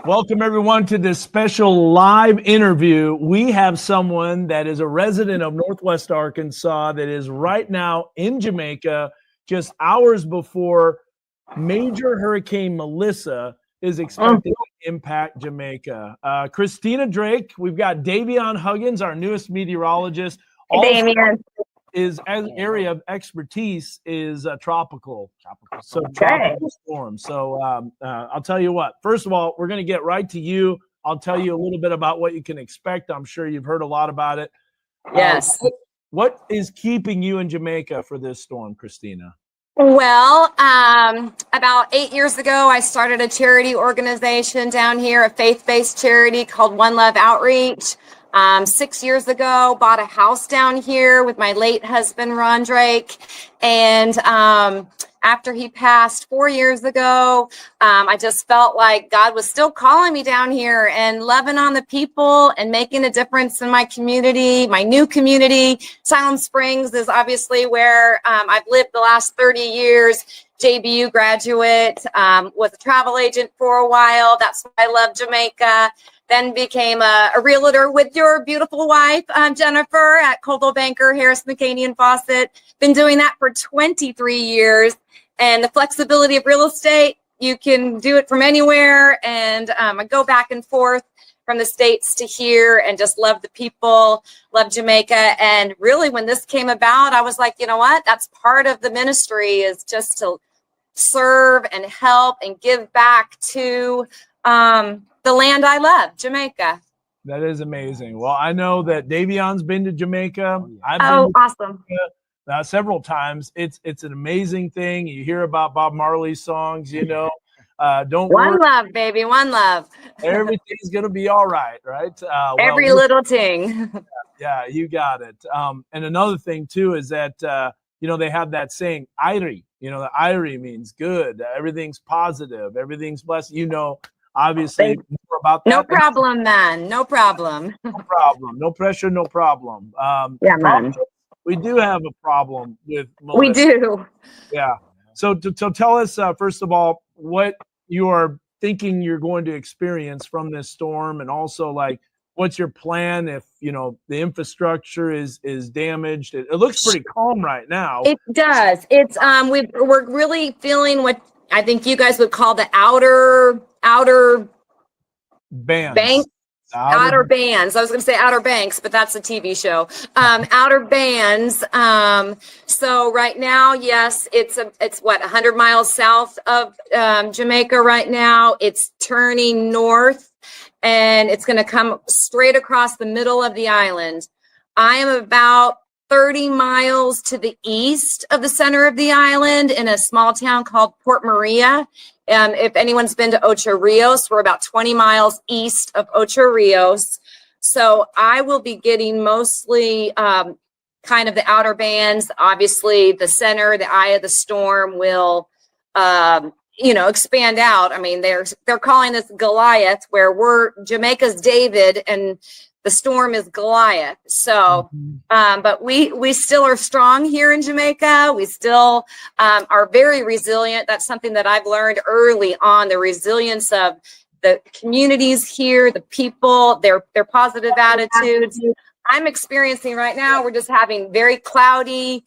Welcome everyone to this special live interview. We have someone that is a resident of Northwest Arkansas that is right now in Jamaica, just hours before major Hurricane Melissa is expected to impact Jamaica. Christina Drake, we've got Davion Huggins, our newest meteorologist. Hey, Damien. His area of expertise is tropical storms. So I'll tell you what, first of all, we're going to get right to you. I'll tell you a little bit about what you can expect. I'm sure you've heard a lot about it. Yes. What is keeping you in Jamaica for this storm, Christina? Well, about 8 years ago, I started a charity organization down here, a faith-based charity called One Love Outreach. 6 years ago, bought a house down here with my late husband, Ron Drake. And after he passed 4 years ago, I just felt like God was still calling me down here and loving on the people and making a difference in my community, my new community. Silent Springs is obviously where I've lived the last 30 years. JBU graduate, was a travel agent for a while. That's why I love Jamaica. Then became a realtor with your beautiful wife, Jennifer, at Coldwell Banker, Harris McCaney and Fawcett. Been doing that for 23 years. And the flexibility of real estate, you can do it from anywhere. And I go back and forth from the States to here and just love the people, love Jamaica. And really, when this came about, I was like, you know what? That's part of the ministry, is just to serve and help and give back to the land I love, Jamaica. That is amazing. Well, I know that Davion's been to Jamaica. I've been to awesome. Jamaica, several times. It's an amazing thing. You hear about Bob Marley's songs, you know. Don't worry. One love, baby. One love. Everything's gonna be all right, right? Every little thing. Yeah, you got it. And another thing too is that they have that saying, "Irie." The Irie means good. Everything's positive. Everything's blessed. Obviously more about that. No problem, man. No problem. No problem. No pressure. No problem. Yeah, man. We do have a problem with Melissa. We do. Yeah. So tell us, first of all, what you are thinking you're going to experience from this storm, and also, like, what's your plan if the infrastructure is damaged? It looks pretty calm right now. It does. It's we're really feeling what I think you guys would call the outer bands. Outer bands. I was going to say Outer Banks, but that's a TV show. Outer bands. So right now, yes, it's 100 miles south of Jamaica right now. It's turning north, and it's going to come straight across the middle of the island. I am about 30 miles to the east of the center of the island in a small town called Port Maria. If anyone's been to Ocho Rios, we're about 20 miles east of Ocho Rios. So I will be getting mostly kind of the outer bands. Obviously, the center, the eye of the storm will, expand out. I mean, they're calling this Goliath, where we're Jamaica's David and the storm is Goliath. So, but we still are strong here in Jamaica. We still are very resilient. That's something that I've learned early on, the resilience of the communities here, the people, their positive attitudes. I'm experiencing right now, we're just having very cloudy,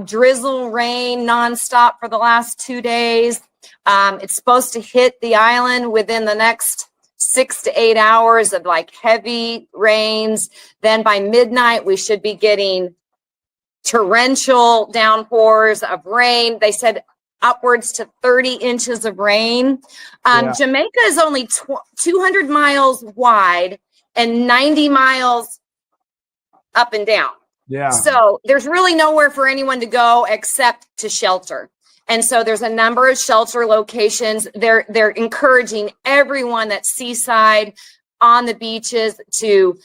drizzle rain nonstop for the last 2 days. It's supposed to hit the island within the next 6 to 8 hours of like heavy rains. Then by midnight, we should be getting torrential downpours of rain. They said upwards to 30 inches of rain. Jamaica is only 200 miles wide and 90 miles up and down. Yeah. So there's really nowhere for anyone to go except to shelter. And so there's a number of shelter locations. They're encouraging everyone that's seaside on the beaches to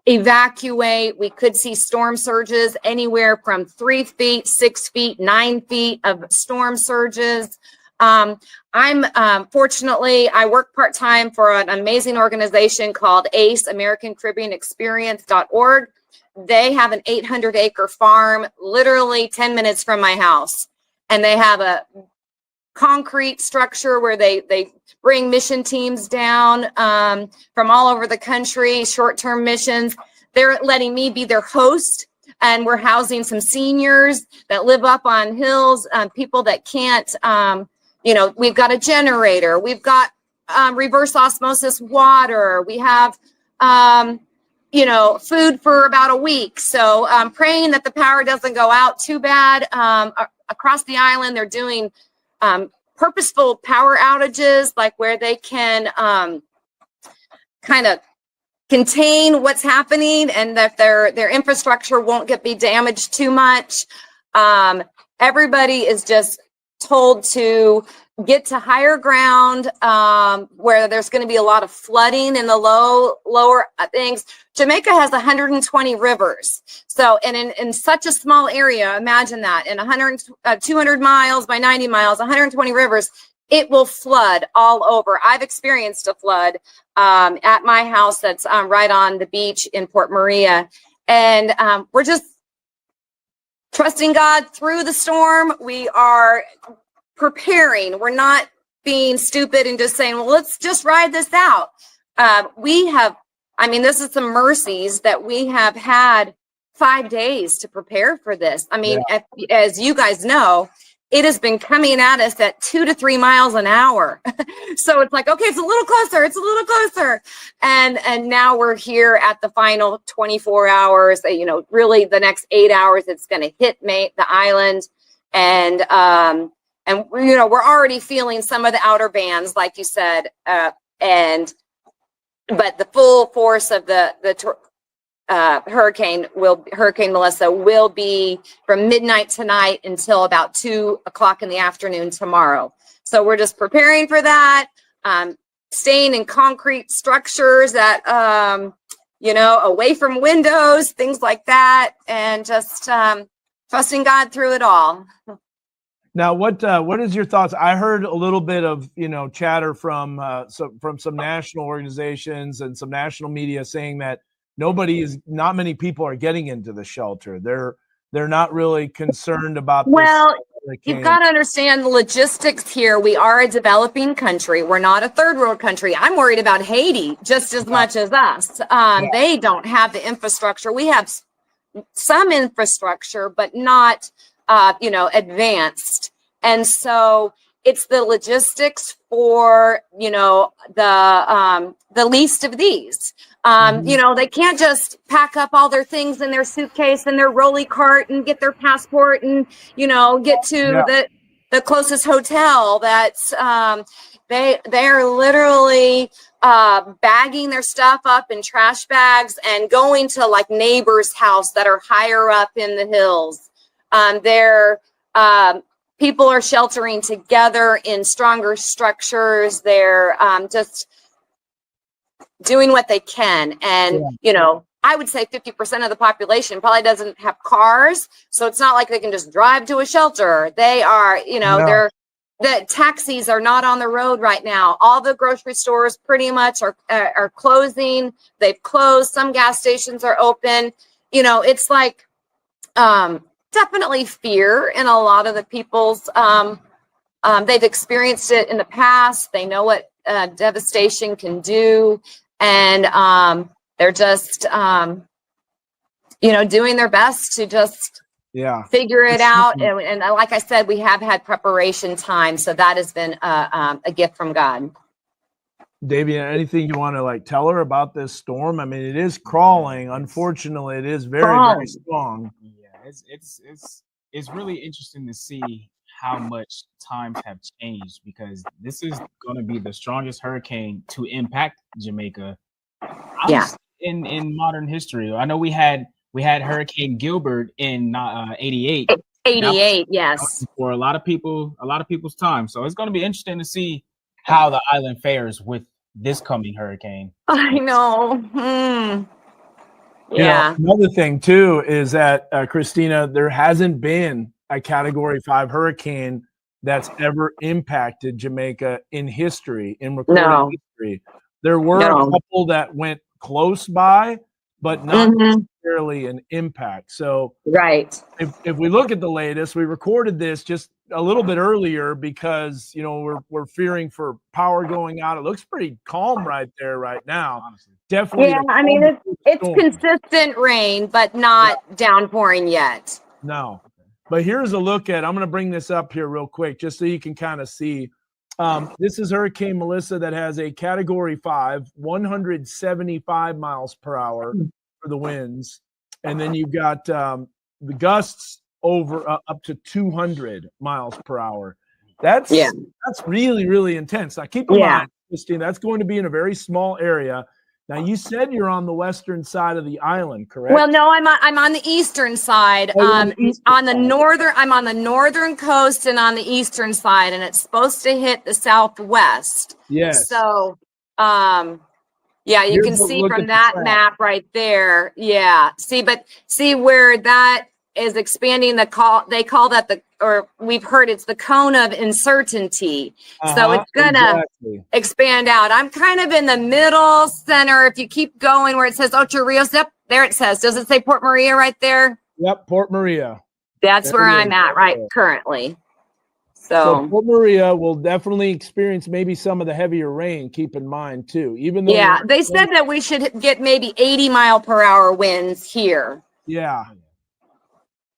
evacuate. We could see storm surges anywhere from 3 feet, 6 feet, 9 feet of storm surges. Fortunately, I work part-time for an amazing organization called ACE, American Caribbean Experience.org. They have an 800-acre farm, literally 10 minutes from my house. And they have a concrete structure where they bring mission teams down from all over the country, short-term missions. They're letting me be their host, and we're housing some seniors that live up on hills, people that can't, we've got a generator, we've got reverse osmosis water, we have, food for about a week. So praying that the power doesn't go out too bad. Across the island, they're doing purposeful power outages, like where they can kind of contain what's happening and that their infrastructure won't be damaged too much. Everybody is just told to get to higher ground where there's going to be a lot of flooding in the lower things. Jamaica has 120 rivers. So, and in such a small area, imagine that, in 200 miles by 90 miles, 120 rivers, it will flood all over. I've experienced a flood at my house that's right on the beach in Port Maria. And we're just trusting God through the storm. We are preparing. We're not being stupid and just saying, well, let's just ride this out. This is some mercies that we have had 5 days to prepare for this. As you guys know, it has been coming at us at 2 to 3 miles an hour. So it's like, okay, it's a little closer. And now we're here at the final 24 hours, really the next 8 hours, it's going to hit the island. And we're already feeling some of the outer bands, like you said, but the full force of the Hurricane Melissa will be from midnight tonight until about 2 o'clock in the afternoon tomorrow. So we're just preparing for that, staying in concrete structures that, away from windows, things like that, and just trusting God through it all. Now, what is your thoughts? I heard a little bit of chatter from some national organizations and some national media saying that not many people are getting into the shelter. They're not really concerned about this. Well, you've got to understand the logistics here. We are a developing country. We're not a third world country. I'm worried about Haiti just as much as us. They don't have the infrastructure. We have some infrastructure, but not advanced. And so it's the logistics for, the least of these. They can't just pack up all their things in their suitcase and their rolly cart and get their passport and, get to the closest hotel. That's they're literally bagging their stuff up in trash bags and going to like neighbors' house that are higher up in the hills. People are sheltering together in stronger structures. They're just doing what they can. And, I would say 50% of the population probably doesn't have cars. So it's not like they can just drive to a shelter. They are, the taxis are not on the road right now. All the grocery stores pretty much are closing. They've closed. Some gas stations are open. It's like, definitely fear in a lot of the people's, they've experienced it in the past. They know what devastation can do. And they're just, doing their best to just figure it out. And like I said, we have had preparation time. So that has been a gift from God. Davian, anything you want to tell her about this storm? It is crawling. Unfortunately, it is very, very strong. It's really interesting to see how much times have changed, because this is going to be the strongest hurricane to impact Jamaica in modern history. I know we had Hurricane Gilbert in 88. 88, yes. For a lot of people's time. So it's going to be interesting to see how the island fares with this coming hurricane. I know. Yeah. Another thing too is that Christina, there hasn't been a Category 5 hurricane that's ever impacted Jamaica in history, in recorded history. There were a couple that went close by, but not necessarily an impact. So right. If we look at the latest, we recorded this just a little bit earlier because we're fearing for power going out. It looks pretty calm right there right now. Honestly. Definitely. Yeah, I mean it's consistent rain, but not downpouring yet. No. But here's a look at. I'm going to bring this up here real quick, just so you can kind of see. This is Hurricane Melissa that has a Category 5, 175 miles per hour for the winds, and then you've got the gusts over up to 200 miles per hour. That's really, really intense. Now keep in mind, Christine, that's going to be in a very small area. Now you said you're on the western side of the island, correct? Well, no, I'm on the eastern side. I'm on the northern coast and on the eastern side, and it's supposed to hit the southwest. Yes. So, you can see from that map right there. Yeah. See where that is expanding they call that we've heard it's the cone of uncertainty. So it's gonna expand out. I'm kind of in the middle center. If you keep going where it says Ocho Rios, yep, there it says. Does it say Port Maria right there? Yep, Port Maria. That's where I'm at currently. So Port Maria will definitely experience maybe some of the heavier rain. Keep in mind too, even though they said that we should get maybe 80-mile-per-hour winds here. Yeah.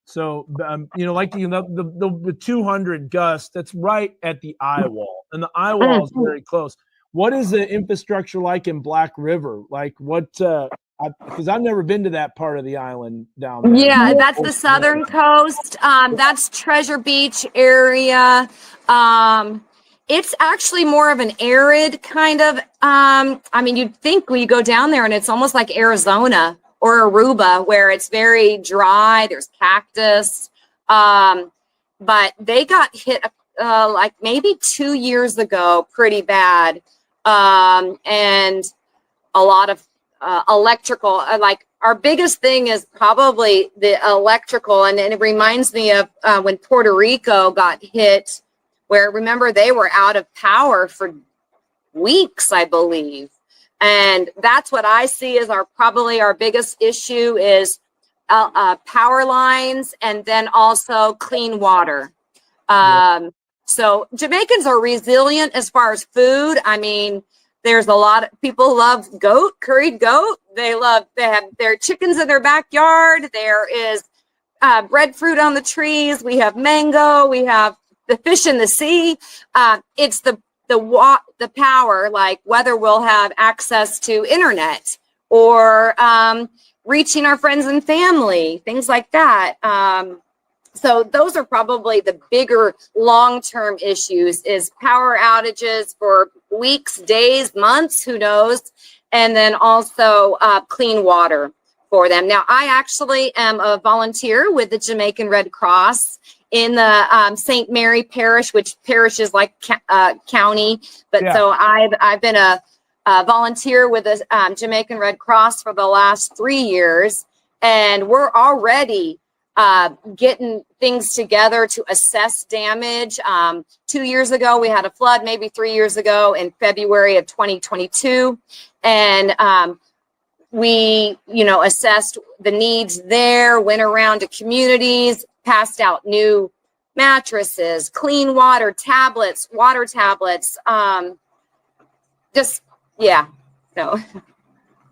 So, like the 200 gusts, that's right at the eye wall, and the eye wall is very close. What is the infrastructure like in Black River? Like what? Because I've never been to that part of the island down there. Yeah, that's the southern coast. That's Treasure Beach area. It's actually more of an arid kind of. You'd think when you go down there, and it's almost like Arizona or Aruba, where it's very dry, there's cactus. But they got hit like maybe 2 years ago pretty bad. And a lot of electrical, like our biggest thing is probably the electrical. And it reminds me of when Puerto Rico got hit, where remember they were out of power for weeks, I believe. And that's what I see as probably our biggest issue is power lines, and then also clean water. So Jamaicans are resilient as far as food. I mean, there's a lot of people love curried goat. They have their chickens in their backyard. There is breadfruit on the trees. We have mango. We have the fish in the sea. It's the power, like whether we'll have access to internet or reaching our friends and family, things like that. So those are probably the bigger long-term issues, is power outages for weeks, days, months, who knows, and then also clean water for them. Now, I actually am a volunteer with the Jamaican Red Cross in the St. Mary Parish, which parish is like county. But so I've been a volunteer with the Jamaican Red Cross for the last 3 years, and we're already getting things together to assess damage. 2 years ago, we had a flood, maybe 3 years ago in February of 2022. And we, assessed the needs there, went around to communities, passed out new mattresses, clean water tablets, So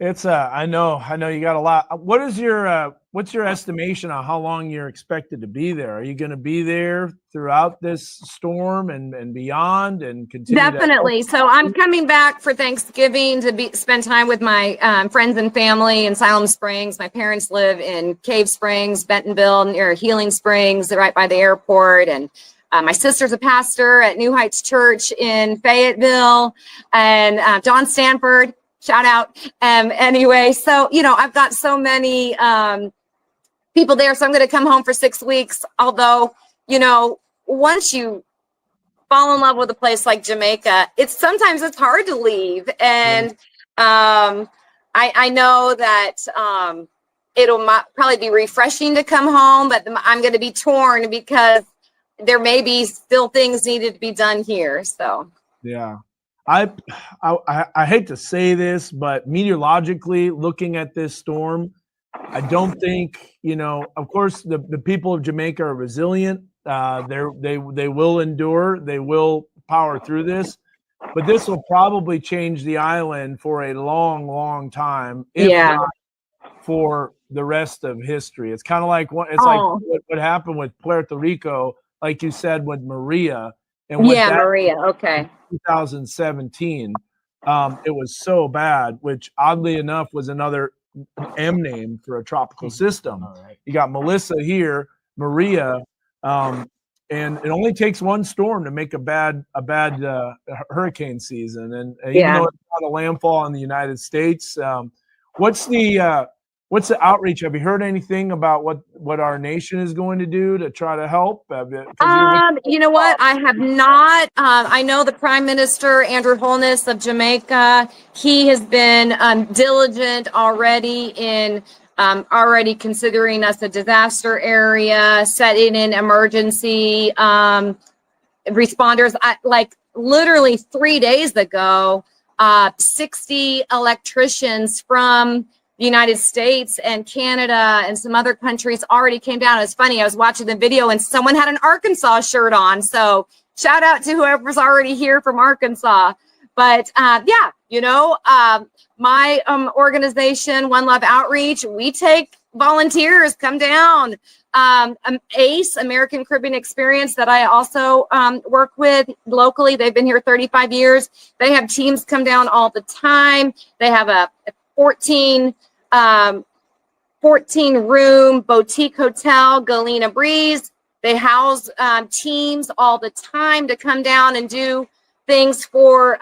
it's I know you got a lot. What's your estimation on how long you're expected to be there? Are you going to be there throughout this storm and beyond and continue? Definitely. So I'm coming back for Thanksgiving to spend time with my friends and family in Siloam Springs. My parents live in Cave Springs, Bentonville, near Healing Springs, right by the airport. And my sister's a pastor at New Heights Church in Fayetteville, and John Stanford, shout out. Anyway, so, I've got so many people there. So I'm going to come home for 6 weeks. Although, once you fall in love with a place like Jamaica, sometimes it's hard to leave. And I know that it'll probably be refreshing to come home, but I'm going to be torn because there may be still things needed to be done here. So, yeah. I hate to say this, but meteorologically, looking at this storm, I don't think, of course, the people of Jamaica are resilient. They will endure. They will power through this. But this will probably change the island for a long, long time, if not for the rest of history. It's kind of like like what happened with Puerto Rico, like you said, with Maria. And Maria. Okay. 2017. It was so bad, which oddly enough was another M name for a tropical system. Right. You got Melissa here, Maria, and it only takes one storm to make a bad hurricane season. And even though it's not a landfall in the United States, what's the outreach? Have you heard anything about what our nation is going to do to try to help? You know what? I have not. I know the Prime Minister, Andrew Holness of Jamaica, he has been diligent already in already considering us a disaster area, setting in emergency responders. Like literally 3 days ago, 60 electricians from the United States and Canada and some other countries already came down. It was funny. I was watching the video and someone had an Arkansas shirt on. So shout out to whoever's already here from Arkansas. But my organization, One Love Outreach, we take volunteers, come down. ACE, American Caribbean Experience, that I also work with locally. They've been here 35 years. They have teams come down all the time. They have a 14 room boutique hotel, Galena Breeze. They house teams all the time to come down and do things for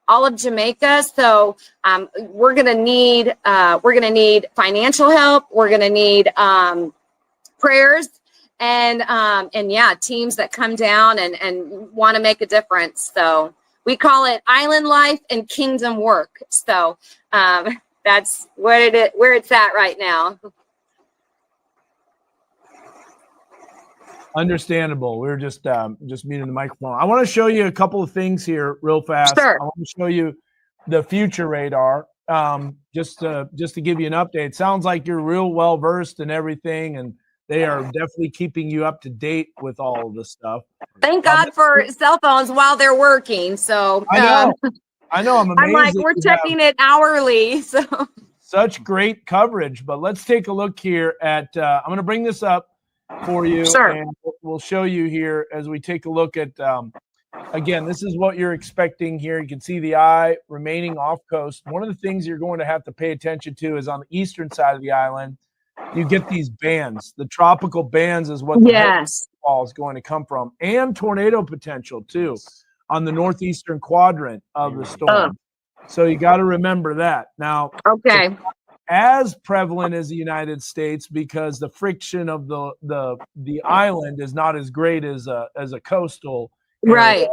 all of Jamaica. So we're gonna need financial help. We're gonna need prayers and teams that come down and want to make a difference. So we call it Island Life and Kingdom Work. So that's where it's at right now. Understandable. We're just muting the microphone. I want to show you a couple of things here real fast. Sure. I want to show you the future radar. Just to give you an update. Sounds like you're real well versed in everything, and they are definitely keeping you up to date with all of this stuff. Thank God for cell phones while they're working. So I know. I'm amazed. I'm like, we're checking it hourly. So such great coverage. But let's take a look here at. I'm going to bring this up for you, and we'll show you here as we take a look at. Again, this is what you're expecting here. You can see the eye remaining off coast. One of the things you're going to have to pay attention to is on the eastern side of the island, you get these bands. The tropical bands is what the fall is going to come from, and tornado potential too on the northeastern quadrant of the storm. So you got to remember that. Now, okay. As prevalent as the United States because the friction of the island is not as great as a coastal area. Right.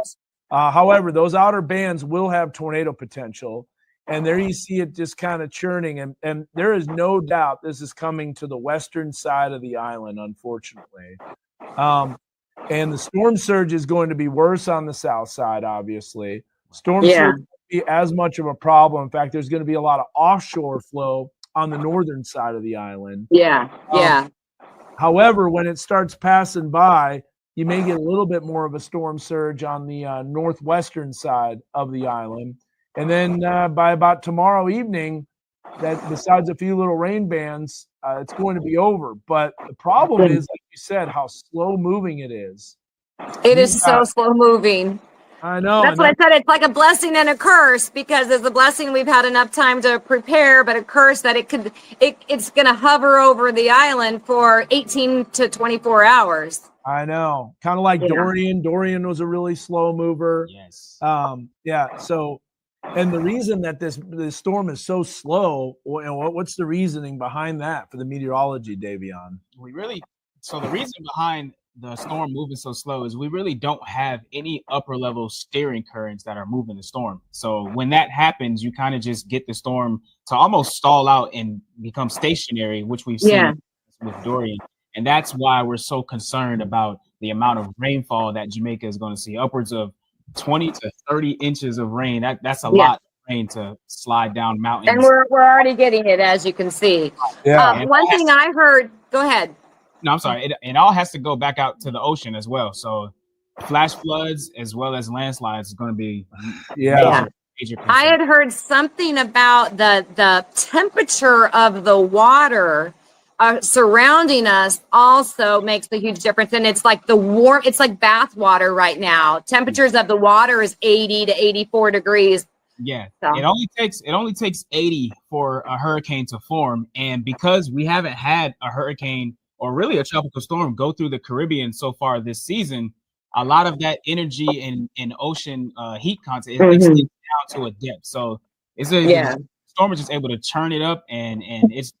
However, those outer bands will have tornado potential, and there you see it just kind of churning, and there is no doubt this is coming to the western side of the island, unfortunately. And the storm surge is going to be worse on the south side, obviously. Storm surge won't be as much of a problem. In fact, there's going to be a lot of offshore flow on the northern side of the island. However, when it starts passing by, you may get a little bit more of a storm surge on the northwestern side of the island. And then by about tomorrow evening, that besides a few little rain bands, it's going to be over. But the problem is, like you said, how slow moving it is. It is so slow moving. I know. That's what I said. It's like a blessing and a curse, because as a blessing, we've had enough time to prepare, but a curse that it's going to hover over the island for 18 to 24 hours. I know. Kind of like Dorian. Dorian was a really slow mover. Yes. So, and the reason that this storm is so slow, what's the reasoning behind that for the meteorology, Davion? So the reason behind the storm moving so slow is we really don't have any upper level steering currents that are moving the storm. So when that happens, you kind of just get the storm to almost stall out and become stationary, which we've seen with Dorian. And that's why we're so concerned about the amount of rainfall that Jamaica is going to see, upwards of 20 to 30 inches of rain. That's a lot of rain to slide down mountains. And we're already getting it, as you can see. Yeah. One thing I heard, go ahead. No, I'm sorry. It all has to go back out to the ocean as well. So flash floods as well as landslides is going to be major concern. I had heard something about the temperature of the water surrounding us also makes a huge difference. And it's like it's like bath water right now. Temperatures of the water is 80 to 84 degrees. Yeah, so it only takes 80 for a hurricane to form, and because we haven't had a hurricane or really a tropical storm go through the Caribbean so far this season, a lot of that energy and ocean heat content it sticks down to a depth. So the storm is just able to churn it up, and it's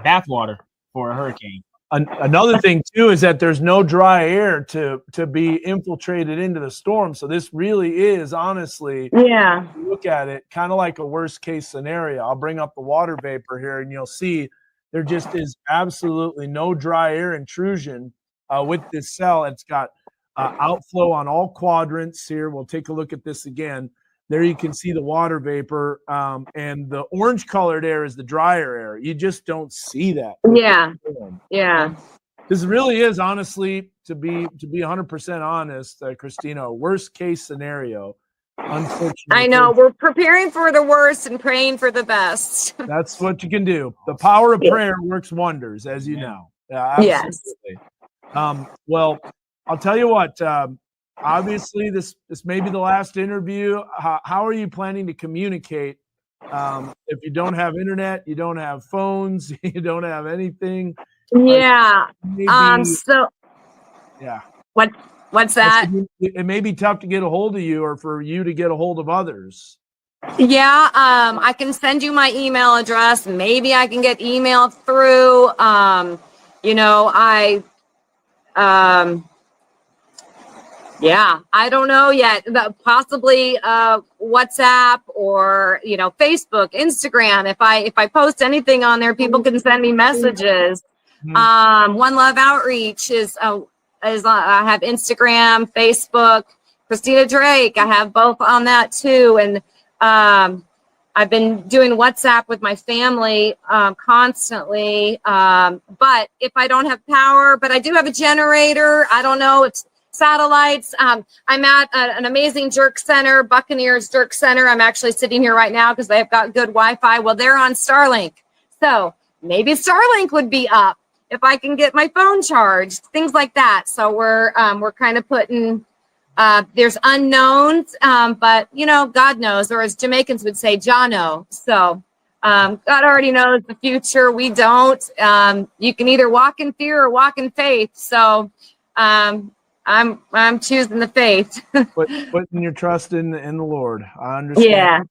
bathwater for a hurricane. Another thing too is that there's no dry air to be infiltrated into the storm. So this really is honestly, look at it, kind of like a worst case scenario. I'll bring up the water vapor here, and you'll see there just is absolutely no dry air intrusion with this cell. It's got outflow on all quadrants here. We'll take a look at this again. There you can see the water vapor, and the orange colored air is the drier air. You just don't see that. Yeah. This really is, honestly, to be 100% honest, Christina, worst case scenario. Unfortunately, I know we're preparing for the worst and praying for the best. That's what you can do. The power of prayer works wonders, as you know. Absolutely. Well, I'll tell you what. Obviously, this may be the last interview. How are you planning to communicate if you don't have internet, you don't have phones, you don't have anything? What's that? It may be tough to get a hold of you, or for you to get a hold of others. I can send you my email address. Maybe I can get emailed through. I don't know yet. Possibly WhatsApp or Facebook, Instagram. If I post anything on there, people can send me messages. One Love Outreach is I have Instagram, Facebook. Christina Drake, I have both on that too, and I've been doing WhatsApp with my family constantly. But if I don't have power, but I do have a generator. I don't know. It's satellites. I'm at an amazing jerk center, Buccaneers Jerk Center. I'm actually sitting here right now because they've got good Wi-Fi. Well, they're on Starlink. So maybe Starlink would be up if I can get my phone charged, things like that. So we're kind of putting, there's unknowns, but God knows, or as Jamaicans would say, Jah know. So God already knows the future. We don't. You can either walk in fear or walk in faith. So I'm choosing the faith. Putting your trust in the Lord. I understand. Yeah,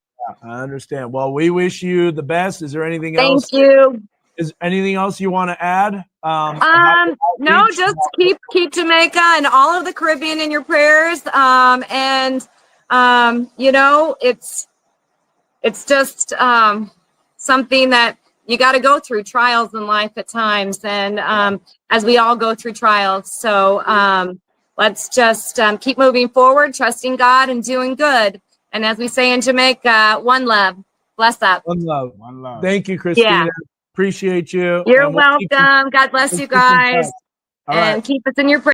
I understand. Well, we wish you the best. Is there anything else? Thank you. Is anything else you want to add? No, just keep Jamaica and all of the Caribbean in your prayers. It's just something that you got to go through, trials in life at times, and as we all go through trials. So let's just keep moving forward, trusting God and doing good. And as we say in Jamaica, one love. Bless up. One love. One love. Thank you, Christina. Yeah. Appreciate you. You're welcome. God bless you guys. And keep us in your prayers.